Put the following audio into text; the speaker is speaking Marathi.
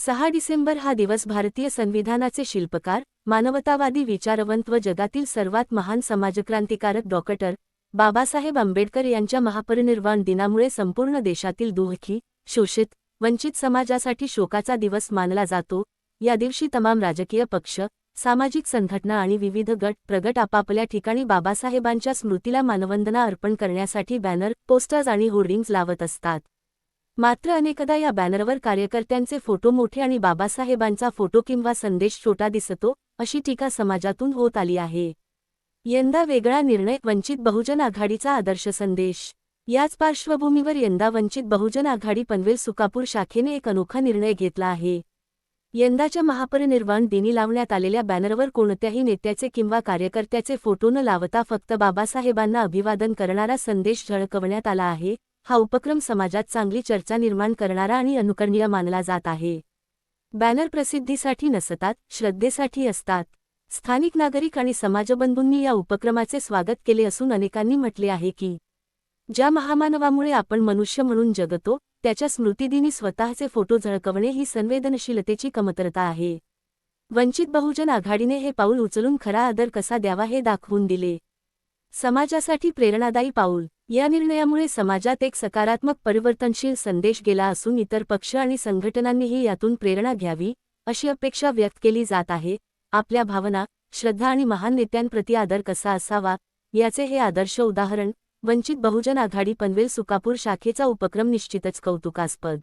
6 डिसेंबर हा दिवस भारतीय संविधानाचे शिल्पकार, मानवतावादी विचारवंत व जगातील सर्वात महान समाजक्रांतिकारक डॉ. बाबासाहेब आंबेडकर यांच्या महापरिनिर्वाण दिनामुळे संपूर्ण देशातील दुःखी, शोषित, वंचित समाजासाठी शोकाचा दिवस मानला जातो. या दिवशी तमाम राजकीय पक्ष, सामाजिक संघटना आणि विविध गट आपापल्या ठिकाणी बाबासाहेबांच्या स्मृतीला मानवंदना अर्पण करण्यासाठी बॅनर, पोस्टर्स आणि होर्डिंग्ज लावत असतात. मात्र अनेकदा या बॅनरवर कार्यकर्त्यांचे फोटो मोठे आणि बाबासाहेबांचा फोटो किंवा संदेश छोटा दिसतो, अशी टीका समाजातून होत आली आहे. यंदा वेगळा निर्णय, वंचित बहुजन आघाडीचा आदर्श संदेश. याच पार्श्वभूमीवर यंदा वंचित बहुजन आघाडी पनवेल सुकापूर शाखेने एक अनोखा निर्णय घेतला आहे. यंदाच्या महापरिनिर्वाण दिनी लावण्यात आलेल्या बॅनरवर कोणत्याही नेत्याचे किंवा कार्यकर्त्याचे फोटो न लावता फक्त बाबासाहेबांना अभिवादन करणारा संदेश झळकवण्यात आला आहे. हा उपक्रम समाजात चांगली चर्चा निर्माण करणारा आणि अनुकरणीय मानला जात आहे. बॅनर प्रसिद्धीसाठी नसतात, श्रद्धेसाठी असतात. स्थानिक नागरिक आणि समाजबंधूंनी या उपक्रमाचे स्वागत केले असून अनेकांनी म्हटले आहे की ज्या महामानवामुळे आपण मनुष्य म्हणून जगतो, त्याच्या स्मृतिदिनी स्वतःचे फोटो झळकवणे ही संवेदनशीलतेची कमतरता आहे. वंचित बहुजन आघाडीने हे पाऊल उचलून खरा आदर कसा द्यावा हे दाखवून दिले. समाजासाठी प्रेरणादायी पाऊल. या निर्णयामुळे समाजात एक सकारात्मक परिवर्तनशील संदेश गेला असून इतर पक्ष आणि संघटनांनीही यातून प्रेरणा घ्यावी, अशी अपेक्षा व्यक्त केली जात आहे. आपल्या भावना, श्रद्धा आणि महान नेत्यांप्रती आदर कसा असावा, याचे हे आदर्श उदाहरण. वंचित बहुजन आघाडी पनवेल सुकापूर शाखेचा उपक्रम निश्चितच कौतुकास्पद.